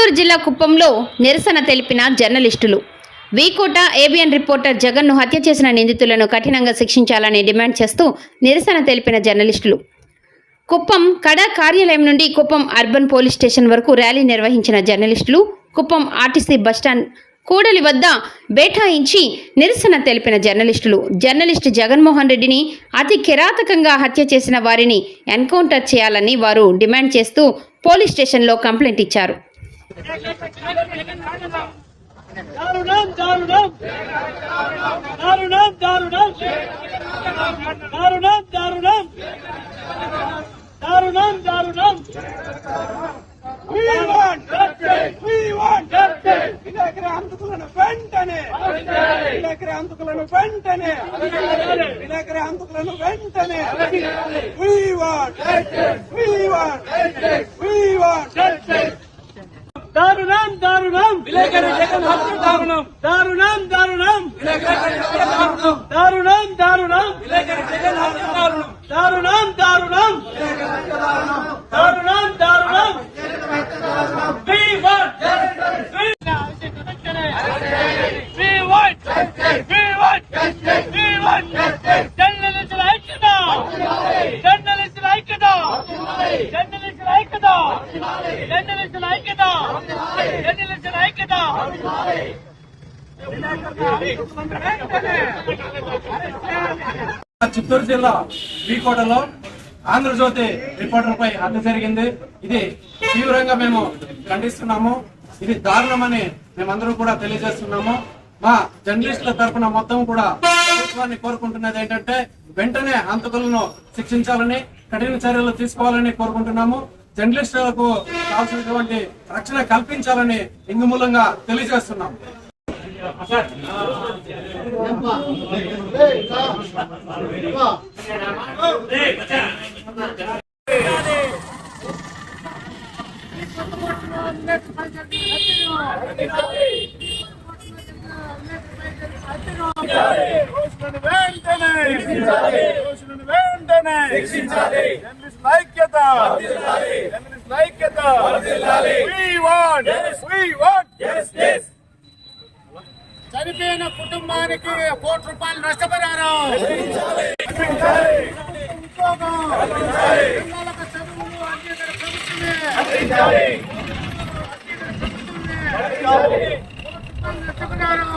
చిత్తూరు జిల్లా కుప్పంలో నిరసన తెలిపిన జర్నలిస్టులు. వీకోట ఏబిఎన్ రిపోర్టర్ జగన్ను హత్య చేసిన నిందితులను కఠినంగా శిక్షించాలని డిమాండ్ చేస్తూ నిరసన తెలిపిన జర్నలిస్టులు కుప్పం కడా కార్యాలయం నుండి కుప్పం అర్బన్ పోలీస్ స్టేషన్ వరకు ర్యాలీ నిర్వహించిన జర్నలిస్టులు కుప్పం ఆర్టీసీ బస్టాండ్ కూడలి వద్ద బైఠాయించి నిరసన తెలిపిన జర్నలిస్టు జగన్మోహన్ రెడ్డిని అతి కిరాతకంగా హత్య చేసిన వారిని ఎన్కౌంటర్ చేయాలని వారు డిమాండ్ చేస్తూ పోలీస్ స్టేషన్లో కంప్లైంట్ ఇచ్చారు. దారుణం దారుణం విలేకరు జగన్ హత్య దారుణం దారుణం దారుణం విలేకరు జగన్ దారుణం దారుణం దారుణం విలేకరు జగన్ హత్య దారుణం దారుణం దారుణం విలేకరు హత్య దారుణం దారుణం దారుణం we want justice we want జర్నలిస్టుల ఐక్యత జర్నలిస్టుల ఐక్యత జర్నలిస్టుల ఐక్యత జర్నలిస్టుల ఐక్యత జర్నలిస్టుల ఐక్యత చిత్తూరు జిల్లా వీకోటలో ఆంధ్రజ్యోతి రిపోర్టర్పై హత్య జరిగింది. ఇది తీవ్రంగా మేము ఖండిస్తున్నాము. ఇది దారుణమని మేమందరూ కూడా తెలియజేస్తున్నాము. మా జర్నలిస్టుల తరఫున మొత్తం కూడా ప్రభుత్వాన్ని కోరుకుంటున్నది ఏంటంటే వెంటనే హంతకులను శిక్షించాలని, కఠిన చర్యలు తీసుకోవాలని కోరుకుంటున్నాము. జర్నలిస్టులకు కావాల్సినటువంటి రక్షణ కల్పించాలని ఇందు మూలంగా తెలియజేస్తున్నాము. చనిపోయిన కుటుంబానికి ₹1 కోటి నష్టపరిహారం, పిల్లలకు చదువులు నష్టపరిహారం,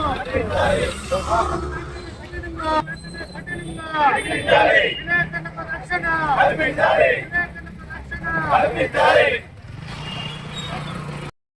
రక్షణ